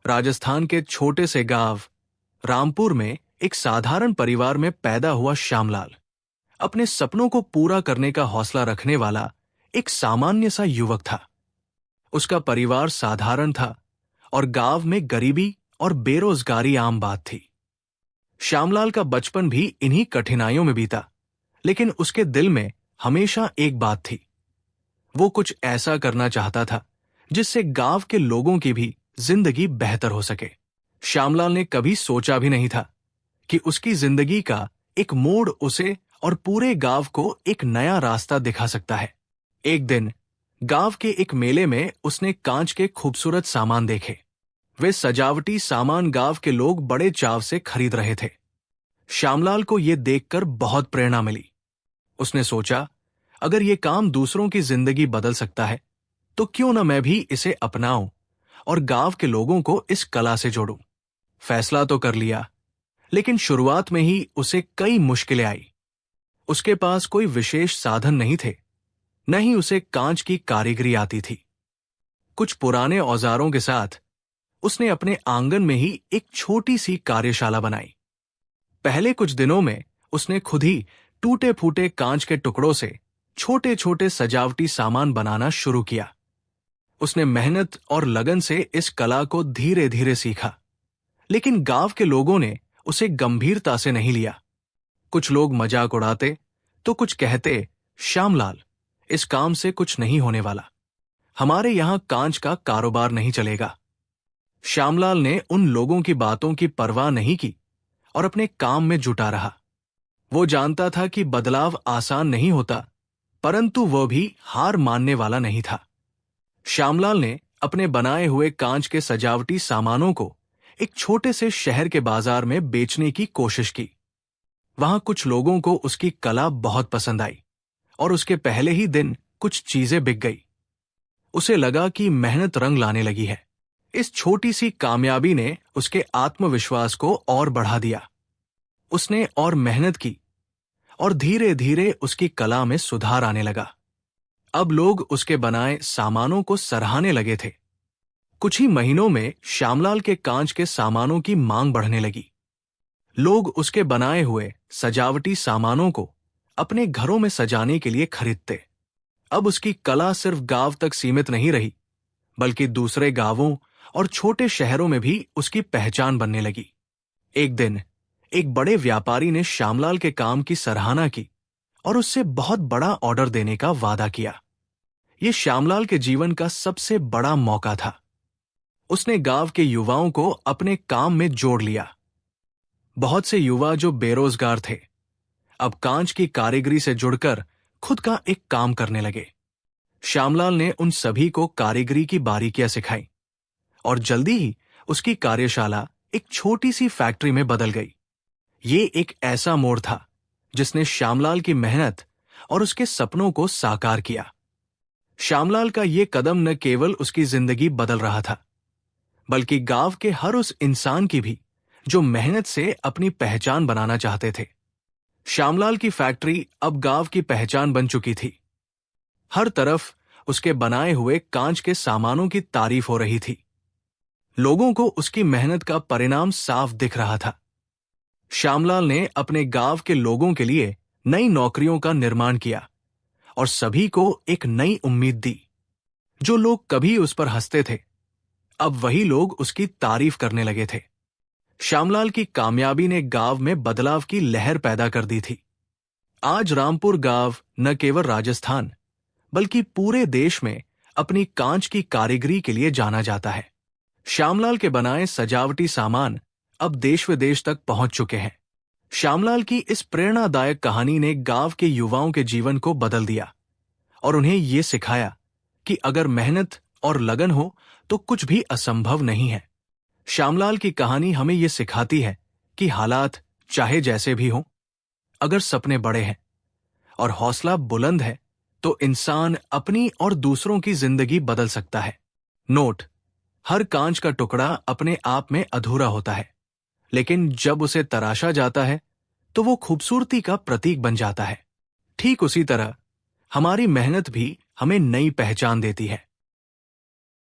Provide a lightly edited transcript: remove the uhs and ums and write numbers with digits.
राजस्थान के छोटे से गांव रामपुर में एक साधारण परिवार में पैदा हुआ श्यामलाल अपने सपनों को पूरा करने का हौसला रखने वाला एक सामान्य सा युवक था। उसका परिवार साधारण था और गांव में गरीबी और बेरोजगारी आम बात थी। श्यामलाल का बचपन भी इन्हीं कठिनाइयों में बीता, लेकिन उसके दिल में हमेशा एक बात थी। वो कुछ ऐसा करना चाहता था जिससे गांव के लोगों की भी जिंदगी बेहतर हो सके। श्यामलाल ने कभी सोचा भी नहीं था कि उसकी जिंदगी का एक मोड़ उसे और पूरे गांव को एक नया रास्ता दिखा सकता है। एक दिन गांव के एक मेले में उसने कांच के खूबसूरत सामान देखे। वे सजावटी सामान गांव के लोग बड़े चाव से खरीद रहे थे। श्यामलाल को यह देखकर बहुत प्रेरणा मिली। उसने सोचा, अगर ये काम दूसरों की जिंदगी बदल सकता है तो क्यों न मैं भी इसे अपनाऊं और गांव के लोगों को इस कला से जोड़ूं। फैसला तो कर लिया, लेकिन शुरुआत में ही उसे कई मुश्किलें आई। उसके पास कोई विशेष साधन नहीं थे, न ही उसे कांच की कारीगरी आती थी। कुछ पुराने औजारों के साथ उसने अपने आंगन में ही एक छोटी सी कार्यशाला बनाई। पहले कुछ दिनों में उसने खुद ही टूटे फूटे कांच के टुकड़ों से छोटे छोटे सजावटी सामान बनाना शुरू किया। उसने मेहनत और लगन से इस कला को धीरे धीरे सीखा, लेकिन गांव के लोगों ने उसे गंभीरता से नहीं लिया। कुछ लोग मजाक उड़ाते तो कुछ कहते, श्यामलाल, इस काम से कुछ नहीं होने वाला, हमारे यहां कांच का कारोबार नहीं चलेगा। श्यामलाल ने उन लोगों की बातों की परवाह नहीं की और अपने काम में जुटा रहा। वो जानता था कि बदलाव आसान नहीं होता, परंतु वह भी हार मानने वाला नहीं था। श्यामलाल ने अपने बनाए हुए कांच के सजावटी सामानों को एक छोटे से शहर के बाजार में बेचने की कोशिश की। वहां कुछ लोगों को उसकी कला बहुत पसंद आई और उसके पहले ही दिन कुछ चीजें बिक गई। उसे लगा कि मेहनत रंग लाने लगी है। इस छोटी सी कामयाबी ने उसके आत्मविश्वास को और बढ़ा दिया। उसने और मेहनत की और धीरे धीरे उसकी कला में सुधार आने लगा। अब लोग उसके बनाए सामानों को सराहने लगे थे। कुछ ही महीनों में श्यामलाल के कांच के सामानों की मांग बढ़ने लगी। लोग उसके बनाए हुए सजावटी सामानों को अपने घरों में सजाने के लिए खरीदते। अब उसकी कला सिर्फ गांव तक सीमित नहीं रही, बल्कि दूसरे गांवों और छोटे शहरों में भी उसकी पहचान बनने लगी। एक दिन एक बड़े व्यापारी ने श्यामलाल के काम की सराहना की और उससे बहुत बड़ा ऑर्डर देने का वादा किया। यह श्यामलाल के जीवन का सबसे बड़ा मौका था। उसने गांव के युवाओं को अपने काम में जोड़ लिया। बहुत से युवा जो बेरोजगार थे, अब कांच की कारीगरी से जुड़कर खुद का एक काम करने लगे। श्यामलाल ने उन सभी को कारीगरी की बारीकियां सिखाई और जल्दी ही उसकी कार्यशाला एक छोटी सी फैक्ट्री में बदल गई। ये एक ऐसा मोड़ था जिसने श्यामलाल की मेहनत और उसके सपनों को साकार किया। श्यामलाल का ये कदम न केवल उसकी जिंदगी बदल रहा था, बल्कि गांव के हर उस इंसान की भी जो मेहनत से अपनी पहचान बनाना चाहते थे। श्यामलाल की फैक्ट्री अब गांव की पहचान बन चुकी थी। हर तरफ उसके बनाए हुए कांच के सामानों की तारीफ हो रही थी। लोगों को उसकी मेहनत का परिणाम साफ दिख रहा था। श्यामलाल ने अपने गांव के लोगों के लिए नई नौकरियों का निर्माण किया और सभी को एक नई उम्मीद दी। जो लोग कभी उस पर हंसते थे, अब वही लोग उसकी तारीफ करने लगे थे। श्यामलाल की कामयाबी ने गांव में बदलाव की लहर पैदा कर दी थी। आज रामपुर गांव न केवल राजस्थान, बल्कि पूरे देश में अपनी कांच की कारीगरी के लिए जाना जाता है। श्यामलाल के बनाए सजावटी सामान अब देश विदेश तक पहुंच चुके हैं। श्यामलाल की इस प्रेरणादायक कहानी ने गांव के युवाओं के जीवन को बदल दिया और उन्हें ये सिखाया कि अगर मेहनत और लगन हो तो कुछ भी असंभव नहीं है। श्यामलाल की कहानी हमें ये सिखाती है कि हालात चाहे जैसे भी हों, अगर सपने बड़े हैं और हौसला बुलंद है तो इंसान अपनी और दूसरों की जिंदगी बदल सकता है। नोट: हर कांच का टुकड़ा अपने आप में अधूरा होता है, लेकिन जब उसे तराशा जाता है तो वो खूबसूरती का प्रतीक बन जाता है। ठीक उसी तरह हमारी मेहनत भी हमें नई पहचान देती है।